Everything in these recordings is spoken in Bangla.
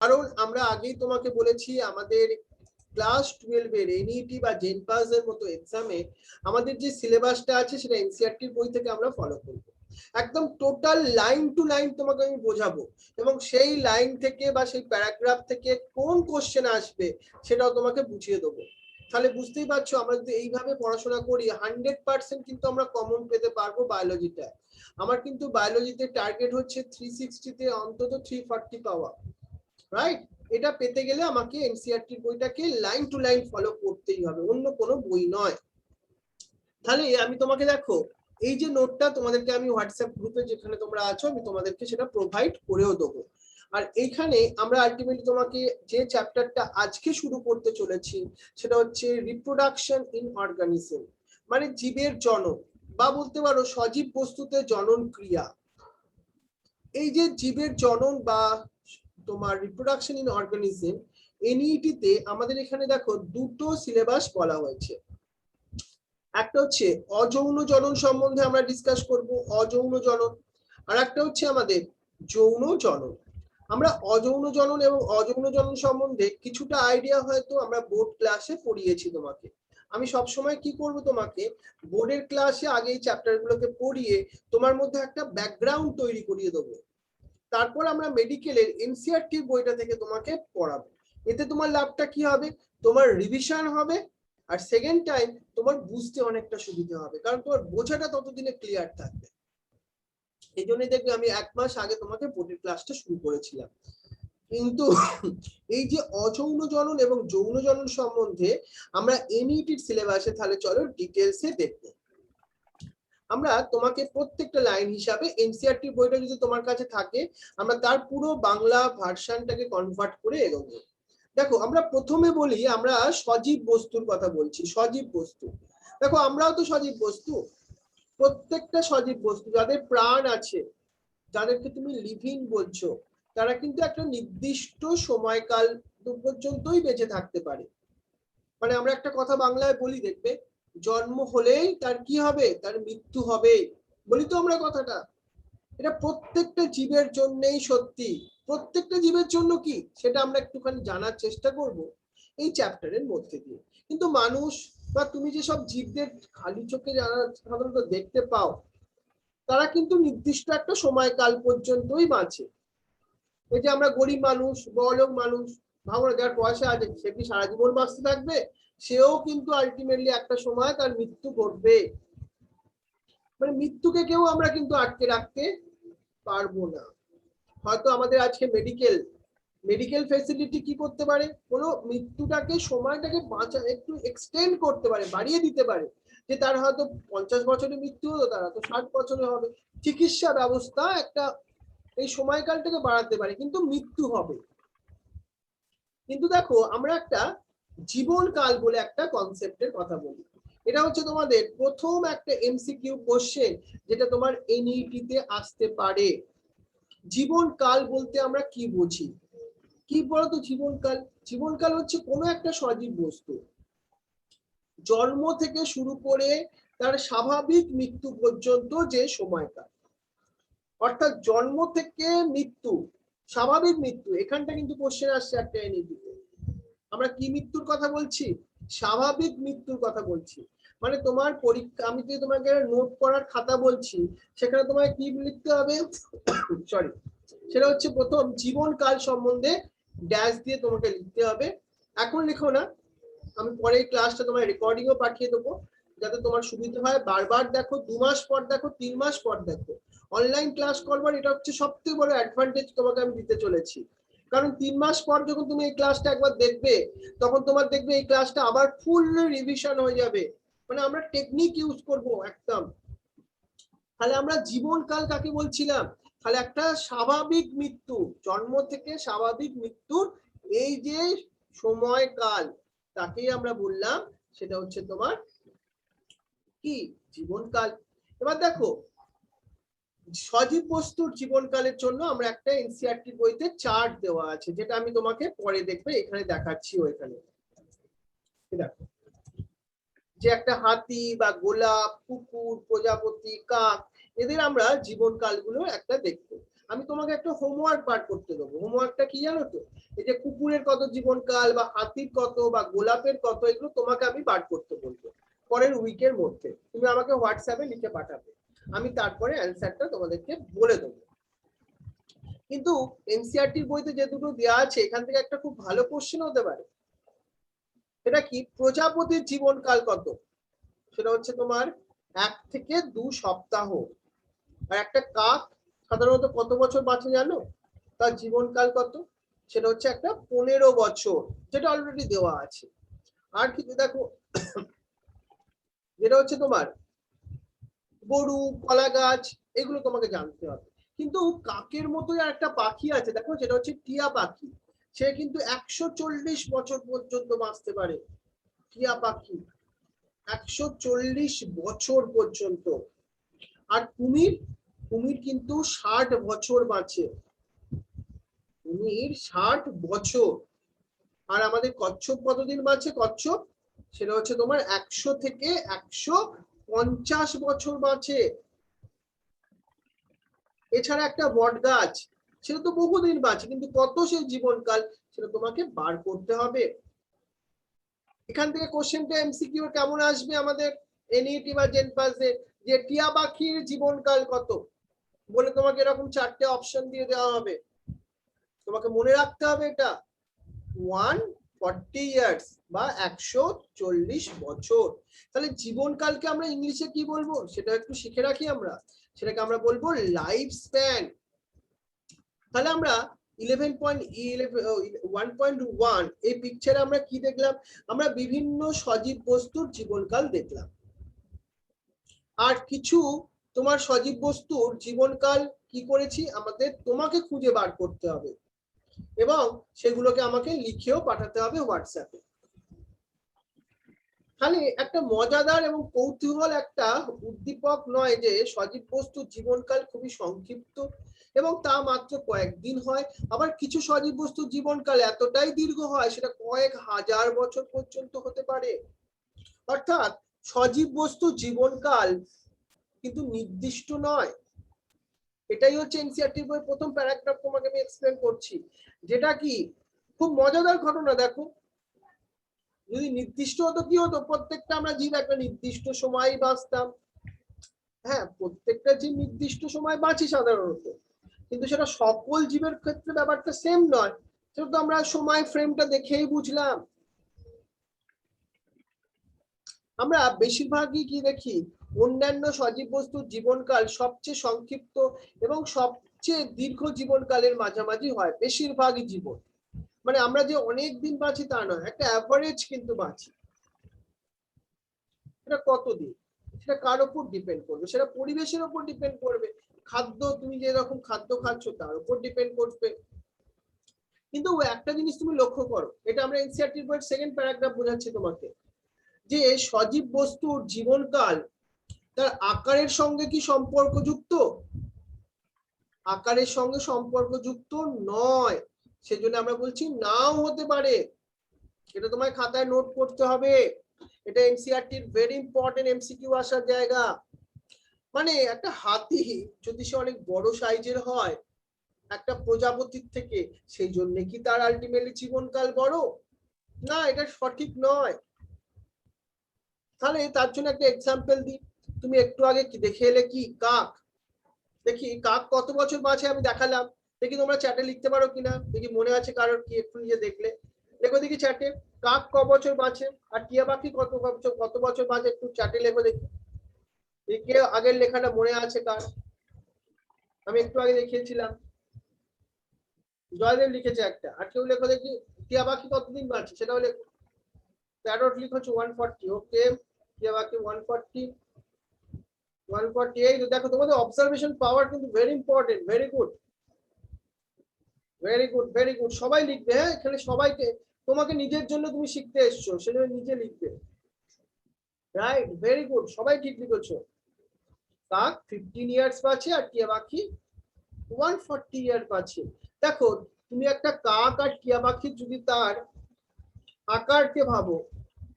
কারণ আমরা আগেই তোমাকে বলেছি আমাদের ক্লাস 12 এর এনইটি বা জেনপাস এর মতো এক্সামে আমাদের যে সিলেবাসটা আছে সেটা এনসিইআরটির বই থেকে আমরা ফলো করব। একদম টোটাল লাইন টু লাইন তোমাকে আমি বোঝাবো, এবং সেই লাইন থেকে বা সেই প্যারাগ্রাফ থেকে কোন কোশ্চেন আসবে সেটাও তোমাকে বুঝিয়ে দেবো। তাহলে বুঝতেই পারছো আমরা যদি এইভাবে পড়াশোনা করি 100% কিন্তু আমরা কমন পেতে পারবো বায়োলজিটা। আমার কিন্তু বায়োলজিতে টার্গেট হচ্ছে 360 তে অন্তত 340 পাওয়া, রাইট? এটা পেতে গেলে আমাকে এনসিইআরটির বইটাকে লাইন টু লাইন ফলো করতেই হবে, অন্য কোনো বই নয়। তাহলে আমি তোমাকে দেখো এই যে নোটটা তোমাদেরকে আমি হোয়াটসঅ্যাপ গ্রুপে যেখানে তোমরা আছো আমি তোমাদেরকে সেটা প্রোভাইড করেও দেবো। আর এইখানে আমরা আলটিমেটলি তোমাকে যে চ্যাপ্টারটা আজকে শুরু করতে চলেছি সেটা হচ্ছে রিপ্রোডাকশন ইন অর্গানিজম, মানে জীবের জনন বা বলতে পারো সজীব বস্তুতে জনন ক্রিয়া। এই যে জীবের জনন বা তোমার রিপ্রোডাকশন ইন অর্গানিজম, এনইটি তে আমাদের এখানে দেখো দুটো সিলেবাস বলা হয়েছে। একটা হচ্ছে অযৌন জনন সম্বন্ধে আমরা ডিসকাস করব, অযৌন জনন। আর একটা হচ্ছে আমাদের যৌন জনন। আমরা অযৌন জনন এবং অযৌন জনন সম্বন্ধে কিছুটা আইডিয়া হয়তো আমরা বোর্ড ক্লাসে পড়িয়েছি তোমাকে। আমি সব সময় কি করব, তোমাকে বোর্ডের ক্লাসে আগে এই চ্যাপ্টারগুলোকে পড়িয়ে তোমার মধ্যে একটা ব্যাকগ্রাউন্ড তৈরি করিয়ে দেবো। তারপর আমরা মেডিকেলের এনসিইআরটি বইটা থেকে তোমাকে পড়াবো। এতে তোমার লাভটা কি হবে, তোমার রিভিশন হবে, আর সেকেন্ড টাইম তোমার বুঝতে অনেকটা সুবিধা হবে, কারণ তোমার বোঝাটা ততদিনে ক্লিয়ার থাকবে। এই জন্যই দেখবে আমি 1 মাস আগে তোমাকে বোর্ডের ক্লাসটা শুরু করেছিলাম। কিন্তু এই যে অযৌন জনন এবং যৌন জনন সম্বন্ধে আমরা এনইটির সিলেবাসে তাহলে চলো ডিটেলসে দেখবো। আমরা তোমাকে প্রত্যেকটা লাইন হিসাবে এনসিইআরটি বইটা যদি তোমার কাছে থাকে আমরা তার পুরো বাংলা ভার্সনটাকে কনভার্ট করে এগোবো। দেখো আমরা প্রথমে বলি আমরা সজীব বস্তুর কথা বলছি। সজীব বস্তু, দেখো আমরাও তো সজীব বস্তু। প্রত্যেকটা সজীব বস্তু যাদের প্রাণ আছে, যাদেরকে তুমি লিভিং বলছো, তারা কিন্তু একটা নির্দিষ্ট সময়কাল পর্যন্তই বেঁচে থাকতে পারে। মানে আমরা একটা কথা বাংলায় বলি, দেখবে জন্ম হলেই তার কি হবে, তার মৃত্যু হবে, বলি তো আমরা কথাটা। এটা প্রত্যেকটা জীবের জন্যই সত্যি। প্রত্যেকটা জীবের জন্য কি সেটা আমরা একটুখানি জানার চেষ্টা করব এই চ্যাপ্টারের মধ্যে দিয়ে। কিন্তু মানুষ বা তুমি যেসব জীবদের খালি চোখে যারা সাধারণত দেখতে পাও তারা কিন্তু নির্দিষ্ট একটা সময়কাল পর্যন্তই বাঁচে। এই যে আমরা গরিব মানুষ, বড়লোক মানুষ, ভাবো না যার পয়সা আছে সে কি সারা জীবন বাঁচতে থাকবে? সেও কিন্তু আলটিমেটলি একটা সময় তার মৃত্যু ঘটবে। মানে মৃত্যুকে কেউ আমরা কিন্তু আটকে রাখতে পারবো না। হয়তো আমাদের আজকে মেডিকেল ফ্যাসিলিটি কি করতে পারে, কোনো মৃত্যুটাকে সময়টাকে বাঁচা একটু এক্সটেন্ড করতে পারে, বাড়িয়ে দিতে পারে, যে তার হয়তো 50 বছরে মৃত্যু হলো তার হয়তো 60 বছরে হবে। চিকিৎসা ব্যবস্থা একটা এই সময়কালটাকে বাড়াতে পারে, কিন্তু মৃত্যু হবে। কিন্তু দেখো আমরা একটা জীবনকাল বলে একটা কনসেপ্টের কথা বলি। এটা হচ্ছে তোমাদের প্রথম একটা এমসিকিউ কোশ্চেন যেটা তোমার এনইটি তে আসতে পারে। জীবনকাল বলতে আমরা কি বুঝি, কি বলতো জীবনকাল? জীবনকাল হচ্ছে কোনো একটা সজীব বস্তু জন্ম থেকে শুরু করে তার স্বাভাবিক মৃত্যু পর্যন্ত যে সময়কাল, অর্থাৎ জন্ম থেকে মৃত্যু, স্বাভাবিক মৃত্যু। এখানটা কিন্তু কোশ্চেন আসছে একটা এনইপিতে। আমরা কি মৃত্যুর কথা বলছি? স্বাভাবিক মৃত্যুর কথা বলছি। মানে তোমার পরীক্ষা, আমি যদি তোমাকে নোট করার খাতা বলছি সেখানে তোমায় কি লিখতে হবে, সরি, সেটা হচ্ছে প্রথম জীবনকাল সম্বন্ধে ড্যাশ দিয়ে তোমাকে লিখতে হবে। এখন লিখো না, আমি পরে এই ক্লাসটা তোমার রেকর্ডিংও পাঠিয়ে দেবো যাতে তোমার সুবিধা হয়। বারবার দেখো, 2 মাস পর দেখো, 3 মাস পর দেখো। অনলাইন ক্লাস করবার এটা হচ্ছে সবথেকে বড় অ্যাডভান্টেজ তোমাকে আমি দিতে চলেছি। কারণ 3 মাস পর যখন তুমি এই ক্লাসটা একবার দেখবে তখন তোমার দেখবে এই ক্লাসটা আবার ফুল রিভিশন হয়ে যাবে। মানে আমরা টেকনিক ইউজ করব একদম। তাহলে আমরা জীবনকাল কাকে বলছিলাম? তাহলে একটা স্বাভাবিক মৃত্যু, জন্ম থেকে স্বাভাবিক মৃত্যুর এই যে সময়কাল তাকেই আমরা বললাম সেটা হচ্ছে তোমার কি জীবনকাল। এবার দেখো সজীব বস্তুর জীবনকালের জন্য আমরা একটা এনসিইআরটি বইতে চার্ট দেওয়া আছে, যেটা আমি তোমাকে পরে দেখবে এখানে দেখাচ্ছি। ওইখানে দেখো যে একটা হাতি বা গোলাপ, কুকুর, প্রজাপতি, কাক, এদের আমরা জীবনকালগুলো একটা দেখবো। আমি তোমাকে একটা হোমওয়ার্ক বার করতে দেবো। হোমওয়ার্কটা কি জানো তো? এই যে কুকুরের কত জীবনকাল বা হাতির কত বা গোলাপের কত, এগুলো তোমাকে আমি বার করতে বলবো পরের উইকের মধ্যে। তুমি আমাকে হোয়াটসঅ্যাপে লিখে পাঠাবে, আমি তারপরে অ্যান্সারটা তোমাদেরকে বলে দেবো। কিন্তু এনসিইআরটির বইতে যে দুটো দেওয়া আছে এখান থেকে একটা খুব ভালো কোশ্চেন হতে পারে। এটা কি? প্রজাপতির জীবনকাল কত? সেটা হচ্ছে তোমার 1 থেকে 2 সপ্তাহ। আর একটা কাক সাধারণত কত বছর বাঁচে জানো? তার জীবনকাল কত? সেটা হচ্ছে একটা 15 বছর, যেটা অলরেডি দেওয়া আছে। আর কিন্তু দেখো যেটা হচ্ছে তোমার গরু, কলা গাছ, এগুলো তোমাকে জানতে হবে। কিন্তু কাকের মতোই একটা পাখি আছে দেখো, যেটা হচ্ছে টিয়া পাখি। সে কিন্তু 140 বছর পর্যন্ত বাঁচতে পারে। টিয়া পাখি 140 বছর পর্যন্ত। আর কুমির, কুমির কিন্তু 60 বছর বাঁচে। কুমির 60 বছর। আর আমাদের কচ্ছপ কতদিন বাঁচে? কচ্ছপ সেটা হচ্ছে তোমার 100 থেকে 150 বছর বাঁচে। এছাড়া একটা বট গাছ, সেটা তো বহুদিন বাঁচে, কিন্তু কত সে জীবনকাল সেটা তোমাকে বার করতে হবে। এখান থেকে কোশ্চেনটা এমসিকিউ কেমন আসবে আমাদের এনইটি বা জেনপাসে, যে টিয়া পাখির জীবনকাল কত বলে তোমাকে এরকম 4টে অপশন দিয়ে দেওয়া হবে। তোমাকে মনে রাখতে হবে এটা 140 ইয়ার্স বা 140 বছর। তাহলে জীবনকালকে আমরা ইংলিশে কি বলবো সেটা একটু শিখে রাখি আমরা। সেটাকে আমরা বলবো লাইফ স্প্যান। তাহলে আমরা 1.1 এই পিকচারে আমরা কি দেখলাম? আমরা বিভিন্ন সজীব বস্তুর জীবনকাল দেখলাম। আর কিছু তোমার সজীব বস্তুর জীবনকাল কি করেছি আমাদের তোমাকে খুঁজে বার করতে হবে এবং সেগুলোকে আমাকে লিখেও পাঠাতে হবে হোয়াটসঅ্যাপে। খালি একটা মজাদার এবং কৌতূহল একটা উদ্দীপক নয় যে সজীব বস্তুর জীবনকাল খুবই সংক্ষিপ্ত এবং তা মাত্র কয়েকদিন হয়। আবার কিছু সজীব বস্তুর জীবনকাল এতটাই দীর্ঘ হয় সেটা কয়েক হাজার বছর পর্যন্ত হতে পারে। অর্থাৎ সজীব বস্তুর জীবনকাল কিন্তু নির্দিষ্ট নয়। এটাই হচ্ছে এনসিইআরটির বইয়ের প্রথম প্যারাগ্রাফ তোমাকে আমি এক্সপ্লেন করছি, যেটা কি খুব মজাদার ঘটনা। দেখো যদি নির্দিষ্ট হতো কি হতো, প্রত্যেকটা আমরা জীব একটা নির্দিষ্ট সময় বাঁচতাম। হ্যাঁ, প্রত্যেকটা জীব নির্দিষ্ট সময় বাঁচি সাধারণত, কিন্তু সেটা সকল জীবের ক্ষেত্রে ব্যাপারটা সেম নয়। সেটা তো আমরা সময় ফ্রেমটা দেখেই বুঝলাম। আমরা বেশিরভাগই কি দেখি, অন্যান্য সজীব বস্তুর জীবনকাল সবচেয়ে সংক্ষিপ্ত এবং সবচেয়ে দীর্ঘ জীবনকালের মাঝামাঝি হয় বেশিরভাগই জীবন। মানে আমরা যে অনেক দিন বাঁচি তা নয়, একটা অ্যাভারেজ কিন্তু বাঁচি। সেটা কতদিন সেটা কার উপর ডিপেন্ড করবে? সেটা পরিবেশের উপর ডিপেন্ড করবে। খাদ্য, তুমি যে রকম খাদ্য খাচ্ছ তার উপর ডিপেন্ড করবে। কিন্তু একটা জিনিস তুমি লক্ষ্য করো, এটা আমরা এনসিইআরটির বইয়ের সেকেন্ড প্যারাগ্রাফ বোঝাচ্ছি তোমাকে, যে সজীব বস্তুর জীবনকাল তার আকারের সঙ্গে কি সম্পর্কযুক্ত? আকারের সঙ্গে সম্পর্কযুক্ত নয়। সেজন্য আমরা বলছি নাও হতে পারে। এটা তোমায় খাতায় নোট করতে হবে। এটা এনসিইআরটির ভেরি ইম্পর্টেন্ট এমসিকিউ আসার জায়গা। মানে একটা হাতি যদি সে অনেক বড় সাইজের হয় একটা প্রজাপতির থেকে, সেই জন্য কি তার আলটিমেটলি জীবনকাল বড়? না, এটা সঠিক নয়। তাহলে তার জন্য একটা এক্সাম্পল দিই। তুমি একটু আগে কি দেখে এলে? কি কাক। দেখি কাক কত বছর বাঁচে আমি দেখালাম। দেখি তোমরা চ্যাটে লিখতে পারো কিনা, দেখি মনে আছে কারোর কি, একটু নিজে দেখলে লেখো দেখি চ্যাটে, কাক ক বছর বাঁচে আর টিয়া পাখি কত বছর বাঁচে, একটু চ্যাটে লেখো দেখি। কে আগের লেখাটা মনে আছে কার? আমি একটু আগে দেখিয়েছিলাম, জয়দেব লিখেছে একটা। আর কেউ লেখো দেখি টিয়া পাখি কতদিন বাঁচে সেটাও লেখো। প্যারট লিখেছো 140। ওকে, টিয়া পাখি 140, 148। দেখো তোমাদের অবজারভেশন পাওয়ার কিন্তু very important. Very good, very good, very good. সবাই লিখবে। হ্যাঁ, এখানে সবাইকে, তোমাকে নিজের জন্য তুমি শিখতে এসছো সেজন্য নিজে লিখবে। রাইট, ভেরি গুড, সবাই ঠিক লিখেছো। কাক 15 ইয়ার্স বাঁচে আর টিয়া পাখি 140 ইয়ার বাঁচে। দেখো তুমি একটা কাক আর টিয়া পাখির যদি তার আকারকে ভাবো,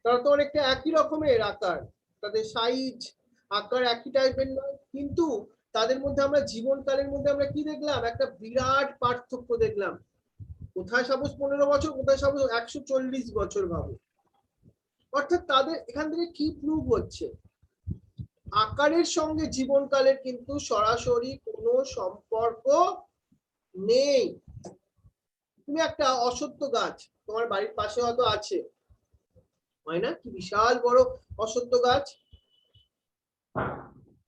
তারা তো অনেকটা একই রকমের আকার, তাদের সাইজ আকার একই টাইপের নয়, কিন্তু তাদের মধ্যে আমরা জীবনকালের মধ্যে আমরা কি দেখলাম, একটা বিরাট পার্থক্য দেখলাম। কোথায় সাপোজ 15 বছর, কোথায় সাপোজ 140 বছর, ভাবো। অর্থাৎ তাদের এখান থেকে কি প্রুভ হচ্ছে, আকারের সঙ্গে জীবনকালের কিন্তু সরাসরি কোনো সম্পর্ক নেই। তুমি একটা অশ্বত্থ গাছ তোমার বাড়ির পাশে হয়তো আছে, হয় না, কি বিশাল বড় অশ্বত্থ গাছ,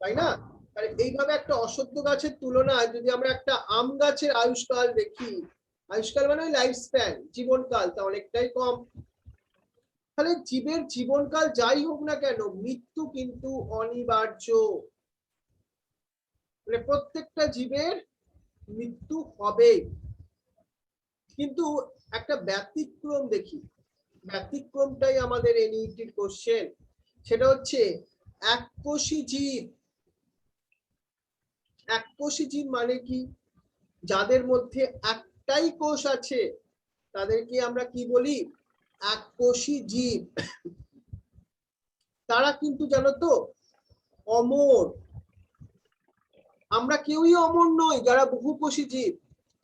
তাই না? তাহলে এইভাবে একটা অশ্বত্থ গাছের তুলনায় যদি আমরা একটা আম গাছের আয়ুষ্কাল দেখি, আয়ুষ্কাল মানে লাইফ স্প্যান, জীবনকাল, তা অনেকটাই কম। তাহলে জীবের জীবনকাল যাই হোক না কেন, মৃত্যু কিন্তু অনিবার্য। মানে প্রত্যেকটা জীবের মৃত্যু হবে। কিন্তু একটা ব্যতিক্রম দেখি, ব্যতিক্রমটাই আমাদের এনইটির কোশ্চেন, সেটা হচ্ছে এককোষী জীব। এককোষী জীব মানে কি, যাদের মধ্যে একটাই কোষ আছে তাদেরকে আমরা কি বলি, এককোষী জীব। তারা কিন্তু জানো তো অমর, আমরা কেউই অমর নই যারা বহুকোষী জীব।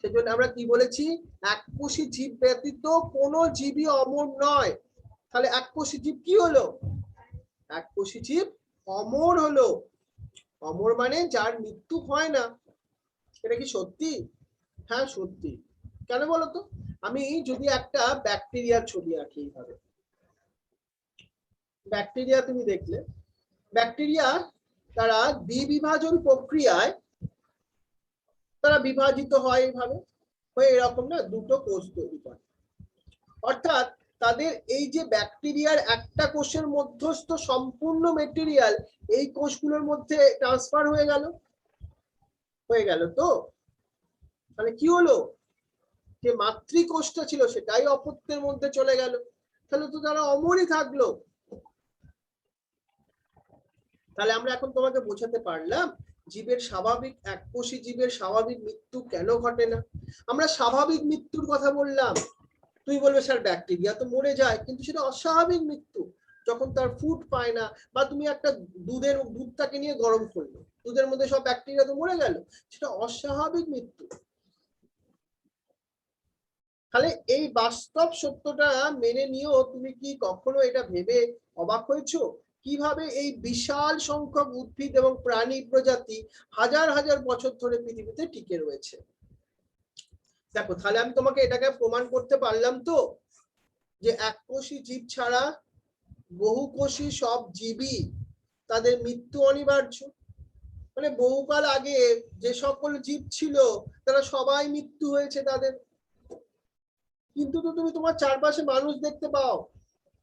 সেজন্য আমরা কি বলেছি, এককোষী জীব ব্যতীত কোনো জীবই অমর নয়। তাহলে এককোষী জীব কি হলো, এককোষী জীব অমর হলো। অমর মানে যার মৃত্যু হয় না। এটা কি সত্যি? হ্যাঁ সত্যি। কেন বলতো, আমি যদি একটা ব্যাকটেরিয়ার ছবি আঁকি, এইভাবে ব্যাকটেরিয়া তুমি দেখলে, ব্যাকটেরিয়া তারা দ্বিবিভাজন প্রক্রিয়ায় তারা বিভাজিত হয় এইভাবে, হয়ে এরকম না দুটো কোষ তৈরি করে। অর্থাৎ তাদের এই যে ব্যাকটেরিয়ার একটা কোষের মধ্যস্থ সম্পূর্ণ মেটেরিয়াল এই কোষগুলোর মধ্যে ট্রান্সফার হয়ে গেল, হয়ে গেল তো। তাহলে কি হলো, যে মাতৃকোষটা ছিল সেটাই অপত্যের মধ্যে চলে গেল, তাহলে তো তারা অমরই থাকলো। তাহলে আমরা এখন তোমাকে বোঝাতে পারলাম জীবের স্বাভাবিক, এককোষী জীবের স্বাভাবিক মৃত্যু কেন ঘটে না। আমরা স্বাভাবিক মৃত্যুর কথা বললাম, তুই বলবে স্যার ব্যাকটেরিয়া তো মরে যায়, কিন্তু সেটা অস্বাভাবিক মৃত্যু, যখন তার ফুড পায় না, বা তুমি একটা দুধটাকে নিয়ে গরম করলে, দুধের মধ্যে সব ব্যাকটেরিয়া তো মরে গেল, সেটা অস্বাভাবিক মৃত্যু। তাহলে এই বাস্তব সত্যটা মেনে নিয়েও তুমি কি কখনো এটা ভেবে অবাক হয়েছো, কিভাবে এই বিশাল সংখ্যক উদ্ভিদ এবং প্রাণী প্রজাতি হাজার হাজার বছর ধরে পৃথিবীতে টিকে রয়েছে। দেখো, তাহলে আমি তোমাকে এটাকে প্রমাণ করতে পারলাম তো, যে এককোষী জীব ছাড়া বহুকোষী সব জীবই তাদের মৃত্যু অনিবার্য। মানে বহুকাল আগে যে সকল জীব ছিল তারা সবাই মৃত্যু হয়েছে তাদের। কিন্তু তো তুমি তোমার চারপাশে মানুষ দেখতে পাও,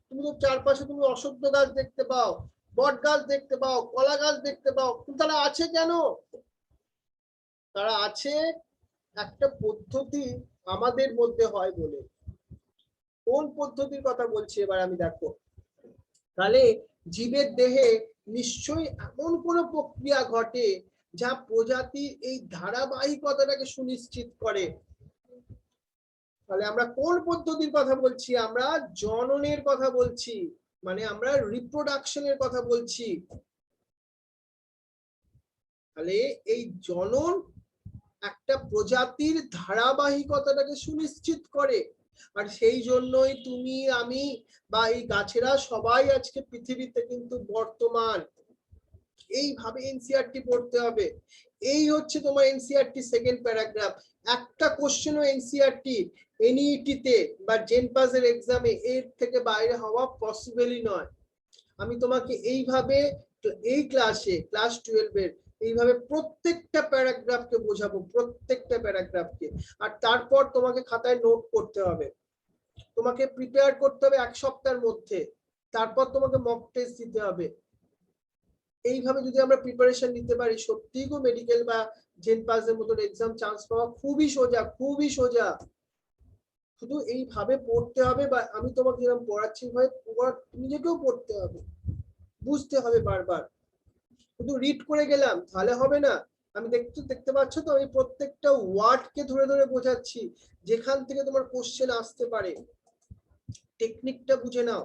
তুমি তো চারপাশে তুমি অশ্বত্থ গাছ দেখতে পাও, বট গাছ দেখতে পাও, কলা গাছ দেখতে পাও, কিন্তু তারা আছে কেন? তারা আছে একটা পদ্ধতি আমাদের মধ্যে হয় বলে। কোন পদ্ধতির কথা বলছি এবার আমি, দেখো, তাহলে জীবের দেহে নিশ্চয়ই এমন কোন প্রক্রিয়া ঘটে যা প্রজাতির এই ধারাবাহিকতাটাকে সুনিশ্চিত করে। তাহলে আমরা কোন পদ্ধতির কথা বলছি, আমরা জননের কথা বলছি, মানে আমরা রিপ্রোডাকশনের কথা বলছি। তাহলে এই জনন একটা প্রজাতির ধারাবাহিকতাটাকে সুনিশ্চিত করে। আর সেই জন্যই তুমি আমি বা এই গাছেরা সবাই আজকে পৃথিবীতে কিন্তু বর্তমান। এইভাবে এনসিইআরটি পড়তে হবে। এই হচ্ছে তোমার এনসিইআরটি সেকেন্ড প্যারাগ্রাফ। একটা কোশ্চেনও এনসিইআরটি এনইটি তে বা জেনপাস এর এক্সামে এর থেকে বাইরে হওয়া পসিবলই নয়। আমি তোমাকে এইভাবে এই ক্লাসে, ক্লাস 12 এর এইভাবে প্রত্যেকটা প্যারাগ্রাফকে বোঝাবো, প্রত্যেকটা প্যারাগ্রাফকে। আর তারপর তোমাকে খাতায় নোট করতে হবে, তোমাকে প্রিপেয়ার করতে হবে এক সপ্তাহের মধ্যে, তারপর তোমাকে মক টেস্ট দিতে হবে। এইভাবে যদি আমরা প্রিপারেশন নিতে পারি, সত্যিই গো মেডিকেল বা জেনপাস এর মতন এক্সাম চান্স পাওয়া খুবই সোজা, খুবই সোজা। শুধু এইভাবে পড়তে হবে, বা আমি তোমাকে যেরকম পড়াচ্ছি ভাই নিজেকেও পড়তে হবে, বুঝতে হবে বারবার। শুধু রিড করে গেলাম তাহলে হবে না। আমি দেখতে পাচ্ছ তো, আমি প্রত্যেকটা ওয়ার্ডকে ধরে ধরে বোঝাচ্ছি, যেখান থেকে তোমার কোশ্চেন আসতে পারে। টেকনিকটা বুঝে নাও।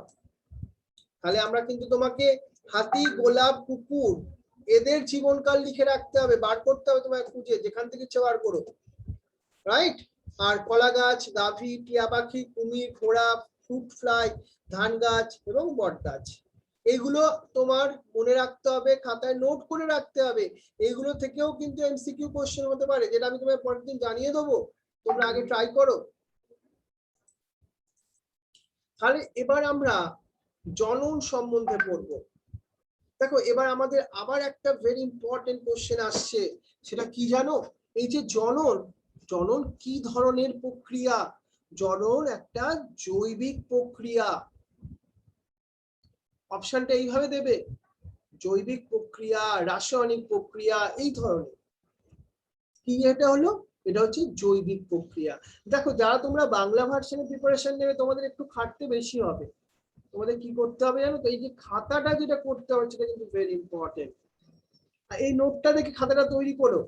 তাহলে আমরা কিন্তু তোমাকে হাতি, গোলাপ, কুকুর এদের জীবনকাল লিখে রাখতে হবে, বার করতে হবে তোমায় খুঁজে, যেখান থেকে ইচ্ছে বার করো, রাইট। আর কলা গাছ, গাভী, টিয়া পাখি, কুমির, ঘোড়া, ফ্রুট ফ্লাই, ধান গাছ এবং বট গাছ, এগুলো তোমার মনে রাখতে হবে, খাতায় নোট করে রাখতে হবে। এগুলো থেকেও কিন্তু এমসিকিউ কোশ্চেন হতে পারে, যেটা আমি তোমায় পরের দিন জানিয়ে দেবো, তোমরা আগে ট্রাই করো। তাহলে এবার আমরা জনন সম্বন্ধে পড়বো। দেখো এবার আমাদের আবার একটা ভেরি ইম্পর্টেন্ট কোশ্চেন আসছে, সেটা কি জানো? এই যে জনন, জনন কি ধরনের প্রক্রিয়া? জনন একটা জৈবিক প্রক্রিয়া। অপশনটা এইভাবে দেবে, জৈবিক প্রক্রিয়া, রাসায়নিক প্রক্রিয়া, এই ধরনের। কি এটা হলো? এটা হচ্ছে জৈবিক প্রক্রিয়া। দেখো যারা তোমরা বাংলা ভার্সনে প্রিপারেশন নেবে, তোমাদের একটু খাটতে বেশি হবে। তোমাদের কি করতে হবে জানো তো? এই যে খাতাটা যেটা করতে হবে, সেটা কিন্তু ভেরি ইম্পর্টেন্ট। এই নোটটা দেখে খাতাটা তৈরি করো।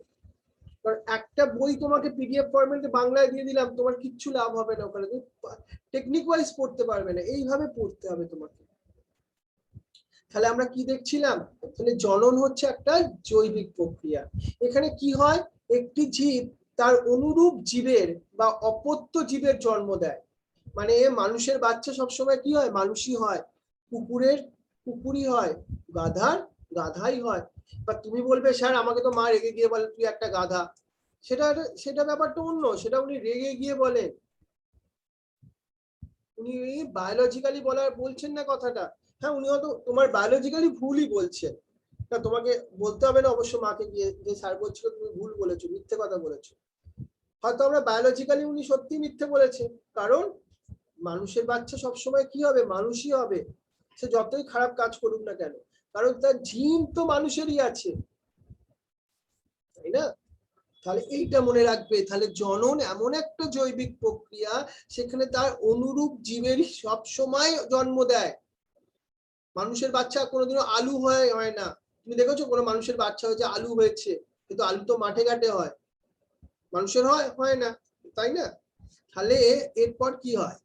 কারণ একটা বই তোমাকে পিডিএফ ফরম্যাটে বাংলায় দিয়ে দিলাম, তোমার কিচ্ছু লাভ হবে না, ওখানে তুমি টেকনিক ওয়াইজ পড়তে পারবে না, এইভাবে পড়তে হবে তোমাকে। তাহলে আমরা কি দেখছিলাম? তাহলে জনন হচ্ছে একটা জৈবিক প্রক্রিয়া। এখানে কি হয়, একটি জীব তার অনুরূপ জীবের বা অপত্য জীবের জন্ম দেয়। মানে মানুষের বাচ্চা সবসময় কি হয়? মানুষই হয়, কুকুরের কুকুরই হয়, গাধার গাধাই হয়। বা তুমি বলবে স্যার আমাকে তো মা রেগে গিয়ে বলে তুই একটা গাধা, সেটা সেটা ব্যাপারটা অন্য, সেটা উনি রেগে গিয়ে বলে, উনি বায়োলজিক্যালি বলছেন না কথাটা। হ্যাঁ উনি হয়তো তোমার বায়োলজিক্যালি ভুলই বলছেন, না তোমাকে বলতে হবে না অবশ্য মাকে গিয়ে যে স্যার বলছিল তুমি ভুল বলেছো, মিথ্যে কথা বলেছো। হয়তো আমরা বায়োলজিক্যালি উনি সত্যি মিথ্যে বলেছে, কারণ মানুষের বাচ্চা সবসময় কি হবে? মানুষই হবে, সে যতই খারাপ কাজ করুক না কেন, কারণ তার জিন তো মানুষেরই আছে, তাই না? তাহলে এইটা মনে রাখবে। তাহলে জনন এমন একটা জৈবিক প্রক্রিয়া, সেখানে তার অনুরূপ জীবেরই সব সময় জন্ম দেয়। মানুষের বাচ্চা কোনোদিনও আলু হয় না। তুমি দেখেছো কোনো মানুষের বাচ্চা হয়েছে আলু হয়েছে? কিন্তু আলু তো মাঠে ঘাটে হয়, মানুষের হয় না, তাই না? তাহলে এরপর কি হয়?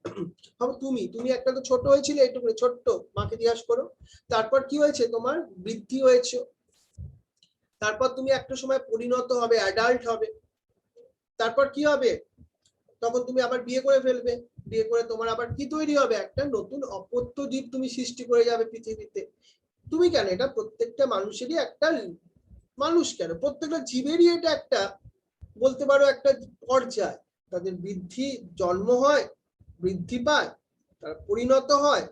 তুমি তুমি একটা তো ছোট হয়েছিলে, এইটুকু ছোট্ট, মাকে জিজ্ঞাসা করো। তারপর কি হয়েছে? তোমার বৃদ্ধি হয়েছে, তারপর তুমি একটা সময় পরিণত হবে, অ্যাডাল্ট হবে। তারপর কি হবে? তখন তুমি আবার বিয়ে করে ফেলবে, বিয়ে করে তোমার আবার কি তৈরি হবে? একটা নতুন অপত্য জীব তুমি সৃষ্টি করে যাবে পৃথিবীতে। তুমি কেন, এটা প্রত্যেকটা মানুষেরই একটা, মানুষ কেন, প্রত্যেকটা জীবেরই এটা একটা বলতে পারো একটা পর্যায়। তাদের বৃদ্ধি, জন্ম হয়, বৃদ্ধি পায়, তারা পরিণত হয়,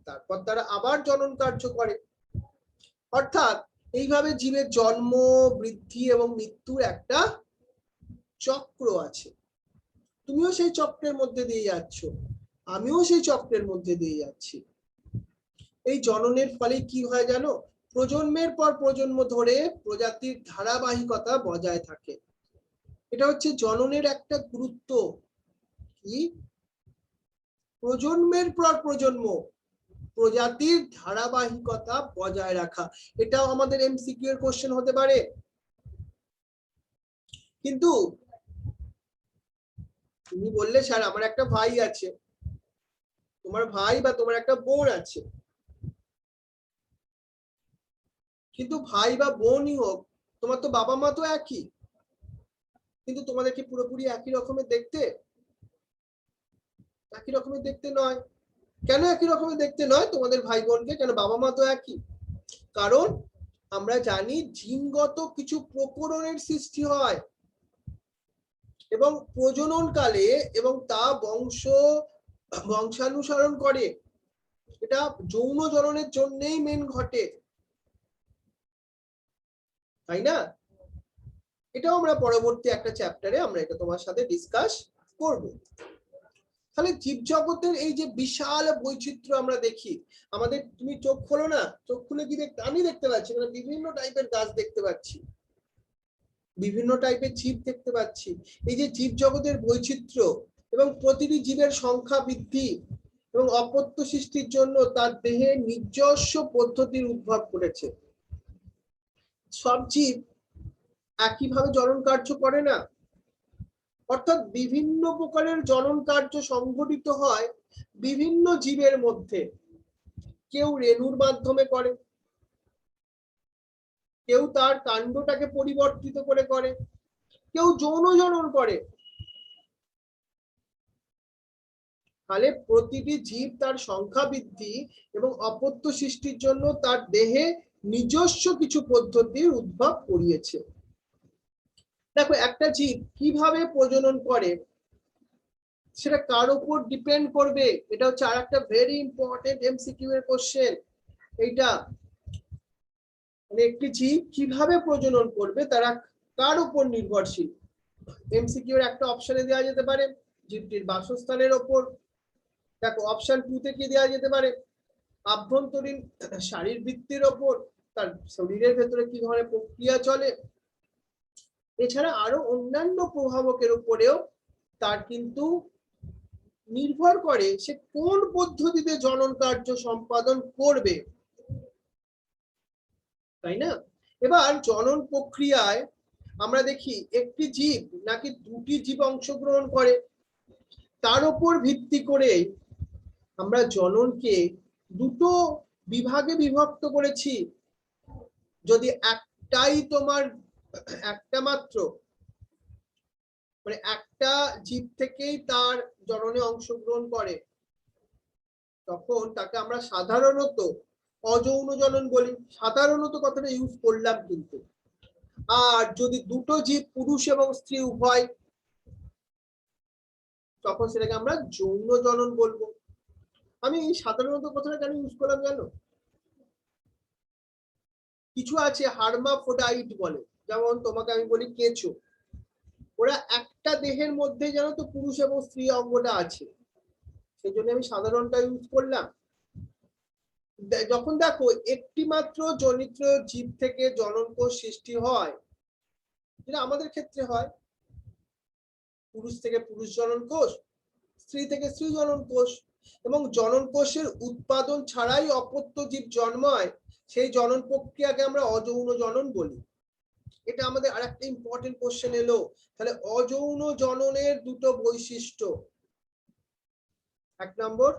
তারপর তারা আবার জনন কার্য করে। অর্থাৎ এইভাবে জীবের জন্ম, বৃদ্ধি এবং মৃত্যুর একটা চক্র আছে। তুমিও সেই চক্রের মধ্যে দিয়ে যাচ্ছ, আমিও সেই চক্রের মধ্যে দিয়ে যাচ্ছি। এই জননের ফলে কি হয় জানো? প্রজন্মের পর প্রজন্ম ধরে প্রজাতির ধারাবাহিকতা বজায় থাকে। এটা হচ্ছে জননের একটা গুরুত্ব। কি? প্রজন্মের পর প্রজন্ম প্রজাতির ধারাবাহিকতা বজায় রাখা, এটাও আমাদের এমসিকিউ এর কোশ্চেন হতে পারে। কিন্তু তুমি বললে স্যার আমার একটা ভাই আছে, তোমার ভাই বা তোমার একটা বোন আছে, কিন্তু ভাই বা বোনই হোক, তোমার তো বাবা মা তো একই, কিন্তু তোমাদের কি পুরোপুরি একই রকমের দেখতে? একই রকমের দেখতে নয়। কেন একই রকমের দেখতে নয় তোমাদের ভাই বোনকে? কেন, বাবা মা তো একই। কারণ আমরা জানি জিনগত কিছু প্রকরণের সৃষ্টি হয় এবং প্রজনন কালে, এবং তা বংশানুসরণ করে, এটা যৌন জননের জন্যই মেন ঘটে, তাই না? এটাও আমরা পরবর্তী একটা চ্যাপ্টারে আমরা এটা তোমার সাথে ডিসকাস করব। তাহলে জীবজগতের এই যে বিশাল বৈচিত্র্য আমরা দেখি, আমাদের, তুমি চোখ খোলো না, চোখ খুলে কি দেখতে? আমি দেখতে পাচ্ছি মানে বিভিন্ন টাইপের গাছ দেখতে পাচ্ছি, বিভিন্ন টাইপের জীব দেখতে পাচ্ছি। এই যে জীবজগতের বৈচিত্র্য এবং প্রতিটি জীবের সংখ্যা বৃদ্ধি এবং অপত্য সৃষ্টির জন্য তার দেহে নিজস্ব পদ্ধতির উদ্ভব করেছে। সব জীব একইভাবে জনন কার্য করে না, অর্থাৎ বিভিন্ন প্রকারের জনন কার্য সংঘটিত হয় বিভিন্ন জীবের মধ্যে। কেউ রেণুর মাধ্যমে করে, কেউ তার কাণ্ডটাকে পরিবর্তিত করে করে, কেউ যৌন জনন করে। তাহলে প্রতিটি জীব তার সংখ্যা বৃদ্ধি এবং অপত্য সৃষ্টির জন্য তার দেহে নিজস্ব কিছু পদ্ধতির উদ্ভব করিয়েছে। দেখো একটা জীব কিভাবে প্রজনন করে সেটা কার উপর ডিপেন্ড করবে, এটা হচ্ছে আর একটা ভেরি ইম্পর্টেন্ট এমসিকিউ এর কোশ্চেন। এইটা মানে একটি জীব কিভাবে প্রজনন করবে তারা কার উপর নির্ভরশীল। এমসিকিউ এর একটা অপশনে দেওয়া যেতে পারে জীবটির বাসস্থানের ওপর। দেখো অপশন 2 তে কি দেওয়া যেতে পারে, আভ্যন্তরীণ শারীরবৃত্তির ওপর, তার শরীরের ভেতরে কি ধরনের প্রক্রিয়া চলে। এছাড়া আরো অন্যান্য প্রভাবকের উপরেও তার কিন্তু নির্ভর করে সে কোন পদ্ধতিতে জনন কার্য সম্পাদন করবে, তাই না? এবার জনন প্রক্রিয়ায় আমরা দেখি একটি জীব নাকি দুটি জীব অংশগ্রহণ করে, তার উপর ভিত্তি করে আমরা জননকে দুটো বিভাগে বিভক্ত করেছি। যদি একটাই তোমার একটা মাত্র মানে একটা জীব থেকেই তার জননে অংশগ্রহণ করে তখন তাকে আমরা সাধারণত অযৌন জনন বলি। সাধারণত কথাটা ইউজ করলাম কিন্তু। আর যদি দুটো জীব পুরুষ এবং স্ত্রী উভয় তখন সেটাকে আমরা যৌন জনন বলবো। আমি সাধারণত কথাটা কেন ইউজ করলাম জানো, কিছু আছে হার্মাফ্রোডাইট বলে, যেমন তোমাকে আমি বলি কেঁচো, ওরা একটা দেহের মধ্যে জানো তো পুরুষ এবং স্ত্রী অঙ্গটা আছে, সেই জন্য আমি সাধারণটা ইউজ করলাম। যখন দেখো একটি মাত্র জনিত জীব থেকে জনন কোষ সৃষ্টি হয়, যেটা আমাদের ক্ষেত্রে হয়, পুরুষ থেকে পুরুষ জনন কোষ, স্ত্রী থেকে স্ত্রী জনন কোষ, এবং জনন কোষের উৎপাদন ছাড়াই অপত্য জীব জন্মায়, সেই জনন প্রক্রিয়াকে আমরা অযৌন জনন বলি। এটা আমাদের আরেকটা ইম্পর্টেন্ট কোশ্চেন এলো। তাহলে অযৌন জননের দুটো বৈশিষ্ট্য, এক নম্বর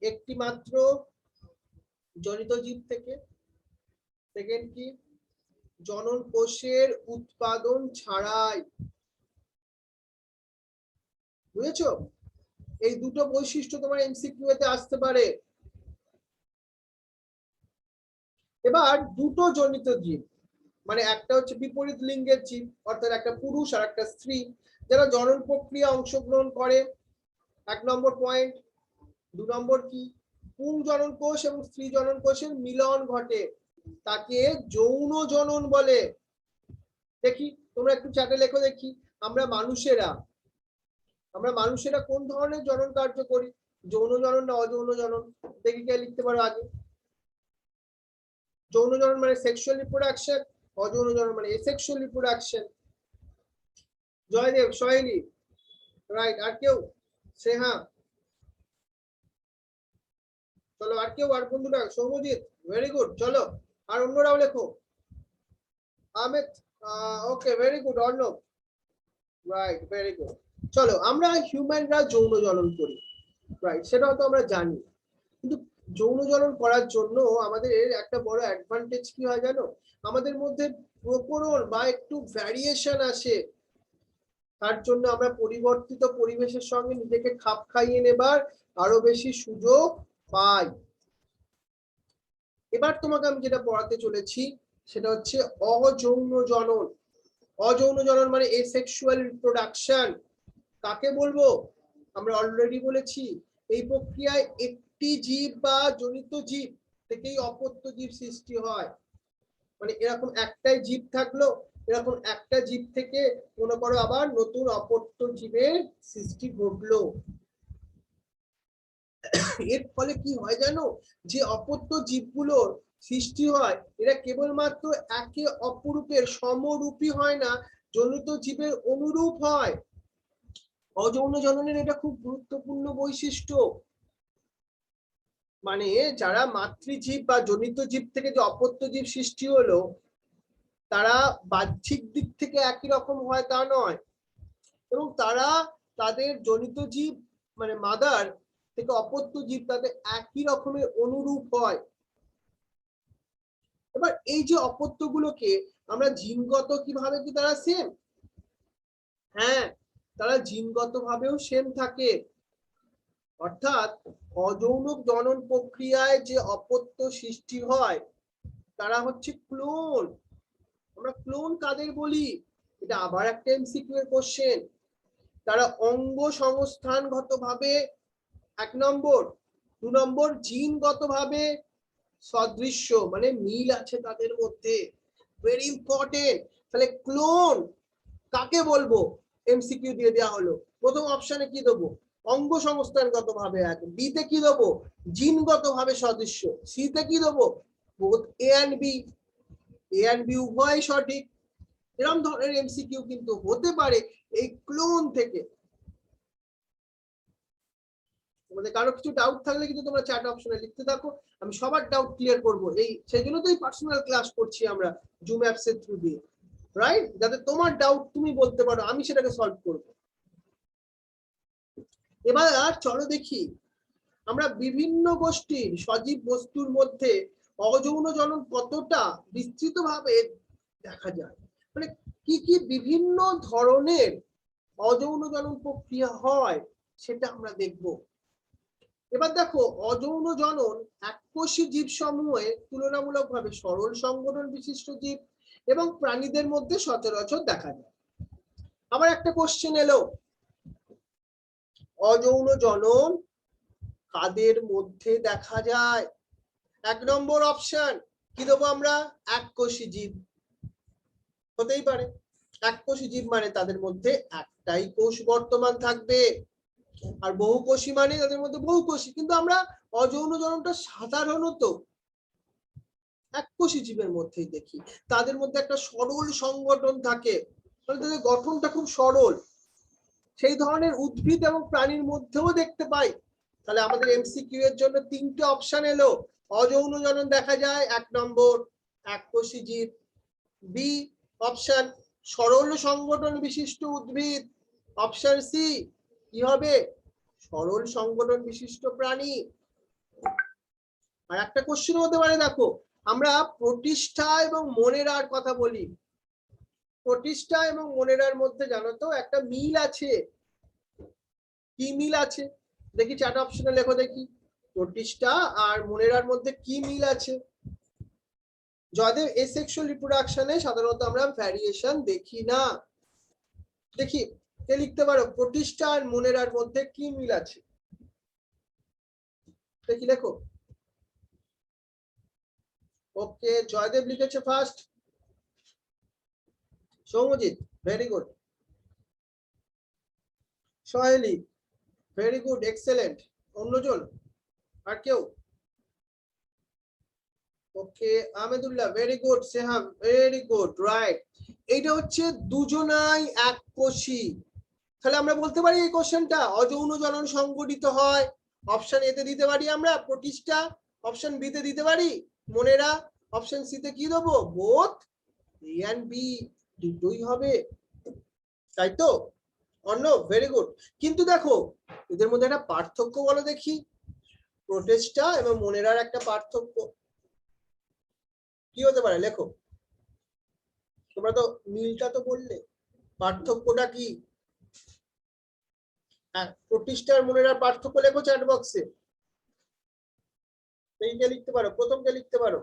একটি মাত্র জনিত জীব থেকে, সেকেন্ড কি জনন কোষের উৎপাদন ছাড়াই। বুঝেছো? এই দুটো বৈশিষ্ট্য তোমার এমসিকিউ তে আসতে পারে। এবার দুটো জনিত জীব মানে একটা হচ্ছে বিপরীত লিঙ্গের জীব অর্থাৎ একটা পুরুষ আর একটা স্ত্রী যারা জনন প্রক্রিয়া অংশগ্রহণ করে, এক নম্বর পয়েন্ট। দু নম্বর কি পুং জনন কোষ এবং স্ত্রী জনন কোষের মিলন ঘটে, তাকে যৌন জনন বলে। দেখি তোমরা একটু চ্যাটে লেখো দেখি, আমরা মানুষেরা কোন ধরনের জনন কার্য করি, যৌন জনন না অযৌন জনন? দেখি কে লিখতে পারো আগে। যৌন জনন মানে সেক্সুয়াল রিপ্রোডাকশন, অযৌন জনন মানে asexual reproduction. Joydev, Soheli, right. আর কেউ? স্নেহা, চলো আর কেউ, আর বন্ধুরা, সৌমজিৎ, ভেরি গুড, চলো আর অন্যরাও লেখো। Ahmed, okay, very good. Arnab, right, very good. চলো আমরা হিউম্যানরা যৌন জনন করি, রাইট, সেটাও তো আমরা জানি। কিন্তু যৌন জনন করার জন্য আমাদের একটা বড় অ্যাডভান্টেজ কি হয় জানো, আমাদের মধ্যে প্রকরণ বা একটু ভ্যারিয়েশন আসে। তার জন্য আমরা পরিবর্তিত পরিবেশের সঙ্গে নিজেকে খাপ খাইয়ে নেবার আরো বেশি সুযোগ পাই। এবার তোমাকে আমি যেটা পড়াতে চলেছি সেটা হচ্ছে অযৌন জনন। অযৌন জনন মানে এসেক্সুয়াল রিপ্রোডাকশন। কাকে বলবো? আমরা অলরেডি বলেছি এই প্রক্রিয়ায় একটি জীব বা জনিত জীব থেকেই অপত্য জীব সৃষ্টি হয়। মানে এরকম একটাই জীব থাকলো, এরকম একটা জীব থেকে মনে করো আবার নতুন অপত্য জীবের সৃষ্টি ঘটলো। এর ফলে কি হয় জানো, যে অপত্য জীবগুলোর সৃষ্টি হয় এরা কেবলমাত্র একে অপরূপের সমরূপী হয় না, জনিত জীবের অনুরূপ হয়। অযৌন জননের এটা খুব গুরুত্বপূর্ণ বৈশিষ্ট্য। মানে যারা মাতৃজীব বা জনিত জীব থেকে যে অপত্য জীব সৃষ্টি হলো তারা বাহ্যিক দিক থেকে একই রকম হয় তা নয়, এবং তারা তাদের জনিত জীব মানে মাদার থেকে অপত্য জীব তাদের একই রকমের অনুরূপ হয়। এবার এই যে অপত্যগুলোকে আমরা জিনগত কিভাবে কি তারা সেম? হ্যাঁ, তারা জিনগত ভাবেও সেম থাকে। অর্থাৎ অযৌন জনন প্রক্রিয়ায় যে অপত্য সৃষ্টি হয় তারা হচ্ছে ক্লোন। আমরা ক্লোন কাদের বলি? এটা আবার একটা এমসিকিউ এর কোশ্চেন। তারা অঙ্গ সংস্থানগত ভাবে 1 নম্বর, 2 নম্বর জিনগত ভাবে সদৃশ্য, মানে মিল আছে তাদের মধ্যে, ভেরি ইম্পর্টেন্ট। তাহলে ক্লোন কাকে বলবো? এমসিকিউ দিয়ে দেওয়া হলো। প্রথম অপশনে কি দেবো? অঙ্গ সংস্থানগত ভাবে এক। বি তে কি দেবো? জিনগত ভাবে সদৃশ্য। সি তে কি দেবো? Both A and B. A and B উভয় সঠিক। এরকম ধরনের এমসিকিউ কিন্তু হতে পারে এই ক্লোন থেকে। তোমাদের কারো কিছু ডাউট থাকলে কিন্তু তোমরা চ্যাট অপশনে লিখতে থাকো, আমি সবার ডাউট ক্লিয়ার করব। এই সেই জন্য তো এই পার্সোনাল ক্লাস করছি আমরা জুম অ্যাপস এর থ্রু দিয়ে, রাইট? যাতে তোমার ডাউট তুমি বলতে পারো, আমি সেটাকে সলভ করব। এবার চলো দেখি আমরা বিভিন্ন গোষ্ঠীর সজীব বস্তুর মধ্যে অযৌন জনন কতটা বিস্তৃতভাবে দেখা যায়, মানে কি কি বিভিন্ন ধরনের অযৌন জনন প্রক্রিয়া হয় সেটা আমরা দেখব। এবার দেখো, অযৌন জনন এককোষী জীব সমূহে তুলনামূলকভাবে সরল সংগঠন বিশিষ্ট জীব এবং প্রাণীদের মধ্যে সচরাচর দেখা যায়। আবার একটা কোশ্চেন এলো, অযৌন জনন কাদের মধ্যে দেখা যায়? 1 নম্বর অপশন কি দেবো আমরা? এককোষী জীব। হতেই পারে, এককোষী জীব মানে তাদের মধ্যে একটাই কোষ বর্তমান থাকবে, আর বহুকোষী মানে তাদের মধ্যে বহুকোষী। কিন্তু আমরা অযৌন জননটা সাধারণত এককোষী জীবের মধ্যেই দেখি, তাদের মধ্যে একটা সরল সংগঠন থাকে, তাদের গঠনটা খুব সরল। সেই ধরনের উদ্ভিদ এবং প্রাণীর মধ্যেও দেখতে পাই। তাহলে আমাদের এমসিকিউ এর জন্য 3টে অপশন এলো। অযৌন জনন দেখা যায় 1 নম্বর এককোষী জীব, বি অপশন সরল সংগঠন বিশিষ্ট উদ্ভিদ, অপশন সি কি হবে? সরল সংগঠন বিশিষ্ট প্রাণী। আর একটা কোশ্চেন হতে পারে, দেখো আমরা প্রতিষ্ঠা এবং মনেরার কথা বলি, প্রতিষ্ঠা এবং মনেরার মধ্যে জানো তো একটা মিল আছে। কি মিল আছে? দেখি চ্যাট অপশনে লেখো দেখি, প্রতিষ্ঠা আর মনেরার মধ্যে কি মিল আছে? জয়দেব, এসেক্সুয়াল রিপ্রোডাকশনে সাধারণত আমরা ভ্যারিয়েশন দেখি না। দেখি কে লিখতে পারো, প্রতিষ্ঠা আর মনেরার মধ্যে কি মিল আছে? দেখি লেখো। ওকে, জয়দেব লিখেছে first. Soumojit, very good. Soheli, very good, excellent. অন্যজন আর কেউ? Okay, Ahmedullah, very good. Seham, very good, right. এইটা হচ্ছে দুজনাই এককোষী। তাহলে আমরা বলতে পারি এই কোশ্চেনটা অযৌন জনন সংগঠিত হয়। অপশন এ তে দিতে পারি আমরা প্রতিষ্ঠা, অপশন বি তে দিতে পারি মনেরা, অপশন সি তে কি দেবো? বোথ এ এন্ড বি, দুটোই হবে, তাই তো? অন্য, ভেরি গুড। কিন্তু দেখো এদের মধ্যে একটা পার্থক্য বলো দেখি, প্রোটেস্টা এবং মনেরার একটা পার্থক্য কি হতে পারে? লেখো, তোমরা তো মিলটা তো বললে, পার্থক্যটা কি? হ্যাঁ, প্রতিষ্ঠা আর মনেরার পার্থক্য লেখো চ্যাট বক্সে। এইটা লিখতে পারো, প্রথমটা লিখতে পারো।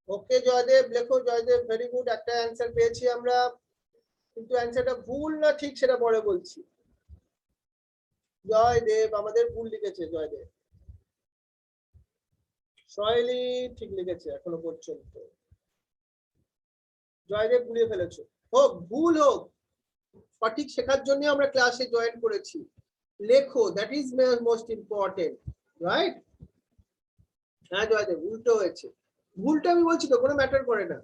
ওকে জয়দেব, লেখো জয়দেব, ভেরি গুড, একটা অ্যান্সার পেয়েছি আমরা, কিন্তু অ্যান্সারটা ভুল না ঠিক সেটা পরে বলছি। জয়দেব আমাদের ভুল লিখেছে, জয়দেব। সোহেলি ঠিক লিখেছে এখনো পর্যন্ত, জয়দেব ভুলিয়ে ফেলেছো। হোক ভুল হোক, সঠিক শেখার জন্য আমরা ক্লাসে জয়েন করেছি। লেখো, that is most important, right? হ্যাঁ জয়দেব, উল্টো হয়েছে। ভুলটা আমি বলছি তো কোনো ম্যাটার করে না,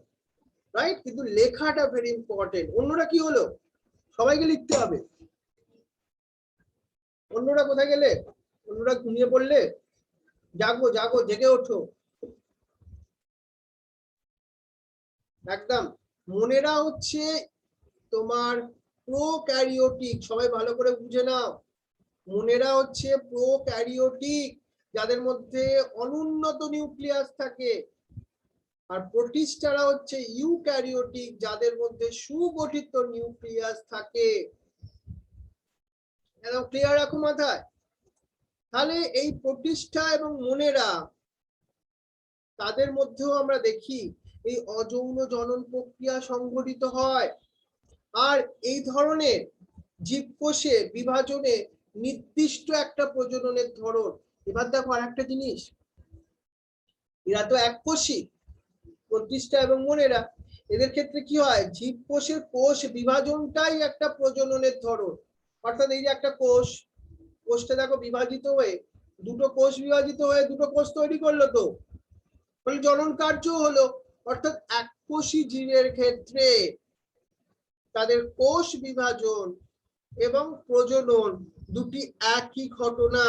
রাইট? কিন্তু লেখাটা ভেরি ইম্পর্টেন্ট। অন্যরা কি হলো? সবাইকে লিখতে হবে। অন্যরা কোথায় গেলে? অন্যরা ঘুমিয়ে পড়লে? জাগো জাগো, জেগে ওঠো একদম। মনেরা হচ্ছে তোমার প্রোক্যারিওটিক, সবাই ভালো করে বুঝে নাও। মনেরা হচ্ছে প্রোক্যারিওটিক, যাদের মধ্যে অনুন্নত নিউক্লিয়াস থাকে, আর প্রোটিস্টারা হচ্ছে ইউক্যারিওটিক, যাদের মধ্যে সুগঠিত নিউক্লিয়াস থাকে। ক্লিয়ার রাখো মাথায়। তাহলে এই প্রোটিস্টা এবং মোনেরা, তাদের মধ্যেও আমরা দেখি এই অযৌন জনন প্রক্রিয়া সংঘটিত হয়। আর এই ধরনের জীবকোষে বিভাজনে নির্দিষ্ট একটা প্রজননের ধরন। এবার দেখো আর একটা জিনিস, এরা তো এককোষী, প্রোটিস্টা এবং মোনেরা, এদের ক্ষেত্রে কি হয়, জীবকোষের কোষ বিভাজনটাই একটা প্রজননের ধরন। অর্থাৎ এই যে একটা কোষটা দেখো বিভাজিত হয়ে দুটো কোষ বিভাজিত হয়ে দুটো কোষ তৈরি করলো, তো ফলে জনন কার্য হলো। অর্থাৎ এককোষী জীবের ক্ষেত্রে তাদের কোষ বিভাজন এবং প্রজনন দুটি একই ঘটনা।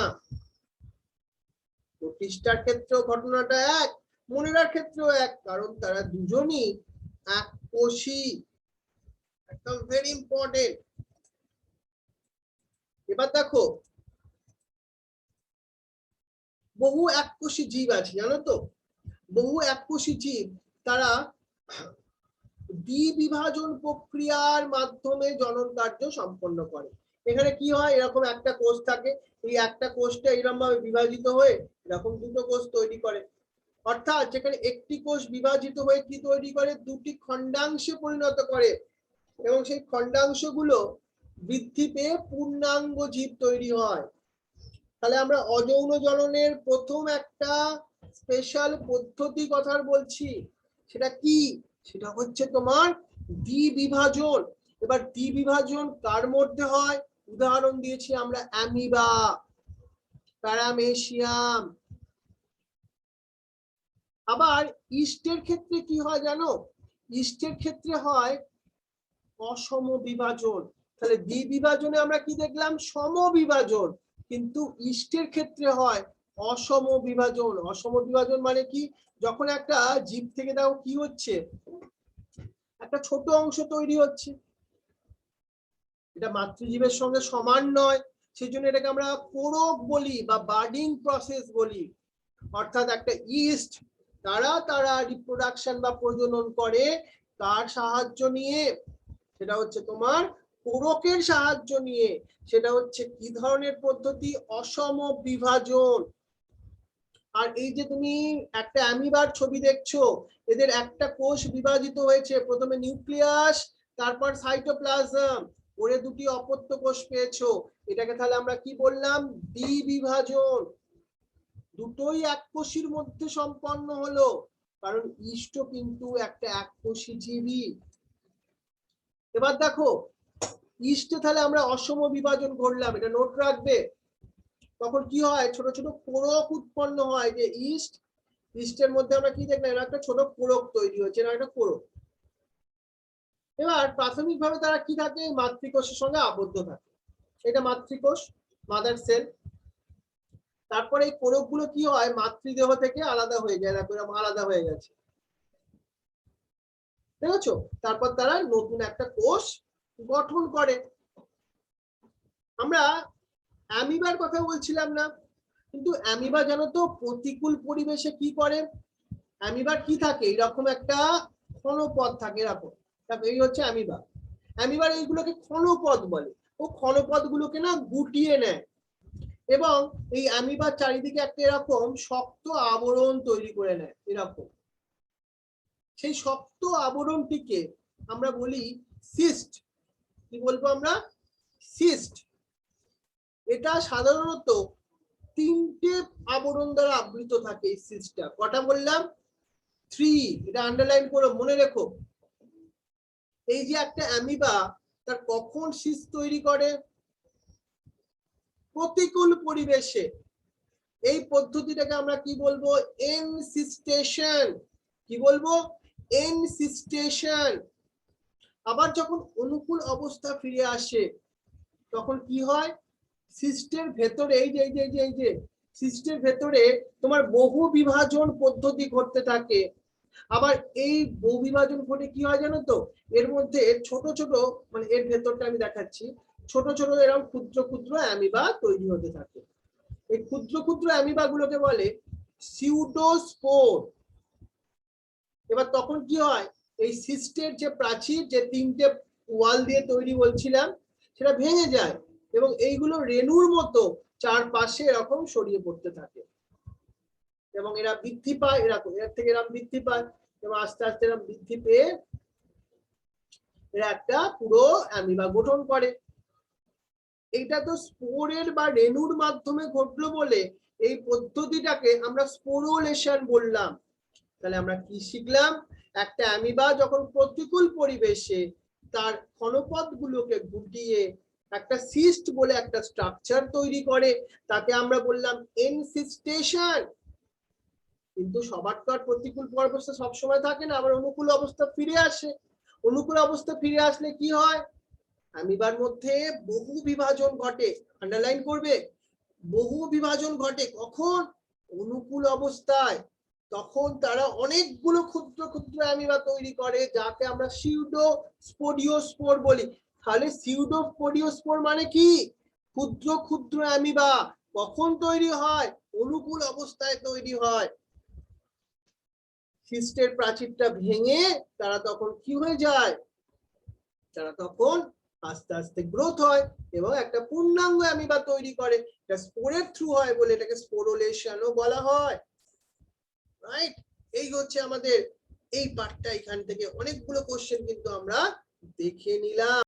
প্রোটিস্টার ক্ষেত্রেও ঘটনাটা এক, মোনেরার ক্ষেত্রেও এক, কারণ তারা দুজনই এককোষী। একদম ভেরি ইম্পর্টেন্ট। এবার দেখো বহু এককোষী জীব আছে, জানো তো, বহু এককোষী জীব তারা দ্বিবিভাজন প্রক্রিয়ার মাধ্যমে জনন কার্য সম্পন্ন করে। এখানে কি হয়, এরকম একটা কোষ থাকে, এই একটা কোষটা এরকম ভাবে বিভাজিত হয়ে এরকম দুটো কোষ তৈরি করে। অর্থাৎ যেখানে একটি কোষ বিভাজিত হয়ে কি তৈরি করে, দুটি খণ্ডাংশে পরিণত করে, এবং সেই খণ্ডাংশগুলো বৃদ্ধি পেয়ে পূর্ণাঙ্গ জীব তৈরি হয়। তাহলে আমরা অযৌন জননের প্রথম একটা স্পেশাল পদ্ধতি কথা বলছি, সেটা কি, সেটা হচ্ছে তোমার দ্বিবিভাজন। এবার দ্বিবিভাজন কার মধ্যে হয়, উদাহরণ দিয়েছি আমরা অ্যামিবা, প্যারামেসিয়াম। আবার ইস্টের ক্ষেত্রে কি হয় জানো, ইস্টের ক্ষেত্রে হয় অসম বিভাজন। তাহলে দ্বিবিভাজনে আমরা কি দেখলাম, সমবিভাজন, কিন্তু ইস্টের ক্ষেত্রে হয় অসম বিভাজন। অসম বিভাজন মানে কি, যখন একটা জীব থেকে দেখো কি হচ্ছে, একটা ছোট অংশ তৈরি হচ্ছে, এটা মাতৃজীবের সঙ্গে সমান নয়, সেই জন্য এটাকে আমরা কোরক বলি বা বার্ডিং প্রসেস বলি। অর্থাৎ একটা ইস্ট তারা রিপ্রোডাকশন বা প্রজনন করে তার সাহায্য নিয়ে, সেটা হচ্ছে তোমার কোরকের সাহায্য নিয়ে। সেটা হচ্ছে কি ধরনের পদ্ধতি, অসম বিভাজন। আর এই যে তুমি একটা অ্যামিবার ছবি দেখছো, এদের একটা কোষ বিভাজিত হয়েছে, প্রথমে নিউক্লিয়াস, তারপর সাইটোপ্লাজম, ওরে দুটি অপত্য কোষ পেয়েছো, এটাকে তাহলে আমরা কি বললাম, দ্বিবিভাজন। দুটোই এককোষীর মধ্যে সম্পন্ন হলো, কারণ ইষ্ট কিন্তু একটা এককোষী জীবী। এবার দেখো ইস্টে তাহলে আমরা অসম বিভাজন করলাম, এটা নোট রাখবে। তখন কি হয়, ছোট ছোট কোরক উৎপন্ন হয়, যে ইস্টের মধ্যে আমরা কি দেখলাম, একটা ছোট কোরক তৈরি হচ্ছে, না একটা কোরক। এবার প্রাথমিকভাবে তারা কি থাকে, মাতৃকোষের সঙ্গে আবদ্ধ থাকে, এটা মাতৃকোষ, মাদার সেল। তারপরে এই কোরক গুলো কি হয়, মাতৃদেহ থেকে আলাদা হয়ে যায়, আলাদা হয়ে গেছে, ঠিক আছে। তারপর তারা নতুন একটা কোষ গঠন করে। আমরা অ্যামিবার কথা বলছিলাম না, কিন্তু অ্যামিবা জানো তো প্রতিকূল পরিবেশে কি করে, অ্যামিবার কি থাকে, এরকম একটা ক্ষণপথ থাকে, এরকম, এই হচ্ছে অ্যামিবা। অ্যামিবার এইগুলোকে ক্ষণপথ বলে, ও ক্ষণপথ গুলোকে না গুটিয়ে নেয়, এবং এই অ্যামিবার চারিদিকে একটা এরকম শক্ত আবরণ তৈরি করে নেয়, এরকম। সেই শক্ত আবরণটিকে আমরা বলি সিস্ট। কি বলবো আমরা, সিস্ট। এটা সাধারণত তিনটে আবরণ দ্বারা আবৃত থাকে। এই সিস্টটা কটা বললাম, 3, এটা আন্ডারলাইন করে মনে রেখো। এই যে একটা অ্যামিবা, তার কখন সিস্ট তৈরি করে, প্রতিকূল পরিবেশে। এই পদ্ধতিটাকে আমরা কি বলবো, এনসিস্টেশন। কি বলবো, এনসিস্টেশন। আবার যখন অনুকূল অবস্থা ফিরে আসে, তখন কি হয়, সিস্টের ভেতরে এই যে সিস্টের ভেতরে তোমার বহু বিভাজন পদ্ধতি ঘটতে থাকে। আবার এই বহু বিভাজন ঘটে কি হয় জানো তো, এর মধ্যে ছোট ছোট, মানে এর ভেতরটা আমি দেখাচ্ছি, ছোট ছোট এরকম ক্ষুদ্র ক্ষুদ্র অ্যামিবা তৈরি হতে থাকে। এই ক্ষুদ্র ক্ষুদ্র অ্যামিবা গুলোকে বলে সিউডোস্পোর। এবার তখন কি হয়, এই সিস্টের যে প্রাচীর, যে তিনটে ওয়াল দিয়ে তৈরি বলছিলাম, সেটা ভেঙে যায় এবং এইগুলো রেণুর মতো চারপাশে এরকম ছড়িয়ে পড়তে থাকে এবং এরা বৃদ্ধি পায়, এরকম এর থেকে এরা বৃদ্ধি পায় এবং আস্তে আস্তে এরা বৃদ্ধি পেয়ে এরা একটা পুরো অ্যামিবা গঠন করে। এটা তো স্পোরের বা রেণুর মাধ্যমে ঘটলো বলে এই পদ্ধতিটাকে আমরা স্পোরোলেশন বললাম। তাহলে আমরা কি শিখলাম, একটা অ্যামিবা যখন প্রতিকূল পরিবেশে তার ক্ষণপথ গুলোকে গুটিয়ে একটা সিস্ট বলে একটা স্ট্রাকচার তৈরি করে, তাকে আমরা বললাম এনসিস্টেশন। কিন্তু সবার তো আর প্রতিকূল অবস্থা সবসময় থাকে না, আবার অনুকূল অবস্থা ফিরে আসে। অনুকূল অবস্থা ফিরে আসলে কি হয়, অ্যামিবার মধ্যে বহু বিভাজন ঘটে। আন্ডারলাইন করবে, বহু বিভাজন ঘটে কখন, অনুকূল অবস্থায়। তখন তারা অনেকগুলো ক্ষুদ্র ক্ষুদ্র অ্যামিবা তৈরি করে, যাকে আমরা সিউডোস্পোডিওস্পোর বলি। তাহলে সিউডোস্পোডিওস্পোর মানে কি, ক্ষুদ্র ক্ষুদ্র অ্যামিবা। কখন তৈরি হয়, অনুকূল অবস্থায় তৈরি হয়। সিস্টের প্রাচীরটা ভেঙে তারা তখন কি হয়ে যায়, তারা তখন আস্তে আস্তে গ্রোথ হয় এবং একটা পূর্ণাঙ্গ অ্যামিবা তৈরি করে। এটা স্পোরের থ্রু হয় বলে এটাকে স্পোরোলেশনও বলা হয়। রাইট, এই হচ্ছে আমাদের এই পার্টটা। এখান থেকে অনেকগুলো কোশ্চেন কিন্তু আমরা দেখে নিলাম।